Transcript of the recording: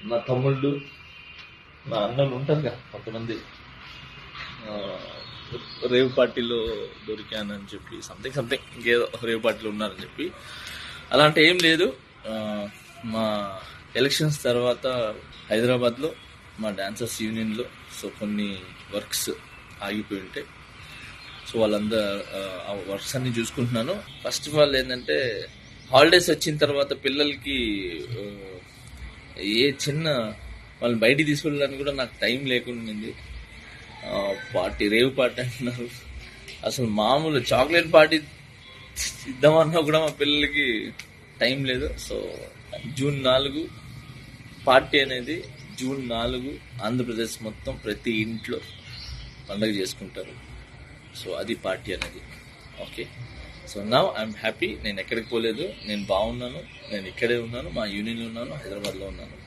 నా తమ్ముళ్ళు, నా అన్నలు ఉంటారు కదా కొంతమంది, ఆ, రేవ్ పార్టీలో దొరికానని చెప్పి సంథింగ్ ఇంకేదో రేవ్ పార్టీలో ఉన్నారని చెప్పి అలాంటి ఏం లేదు. ఆ, మా ఎలక్షన్స్ తర్వాత హైదరాబాద్లో మా డాన్సర్స్ యూనియన్లో కొన్ని వర్క్స్ ఆగిపోయి ఉంటాయి. సో వాళ్ళందరూ ఆ వర్క్స్ అన్ని చూసుకుంటున్నాను. ఫస్ట్ ఆఫ్ ఆల్ ఏంటంటే హాలిడేస్ వచ్చిన తర్వాత పిల్లలకి ఆ, ఏ చిన్న వాళ్ళని బయటికి తీసుకెళ్ళడానికి కూడా నాకు టైం లేకుండా పార్టీ రేవ్ పార్టీ అంటున్నారు. అసలు మామూలు చాక్లెట్ పార్టీ ఇద్దామన్నా కూడా మా పిల్లలకి టైం లేదు. సో జూన్ 4 పార్టీ అనేది, జూన్ 4 ఆంధ్రప్రదేశ్ మొత్తం ప్రతి ఇంట్లో పండుగ చేసుకుంటారు. సో అది పార్టీ అనేది. Okay, so now I'm happy. నేను ఎక్కడికి పోలేదు, నేను బాగున్నాను, నేను ఇక్కడే ఉన్నాను, మా యూనియన్లో ఉన్నాను, హైదరాబాద్లో ఉన్నాను.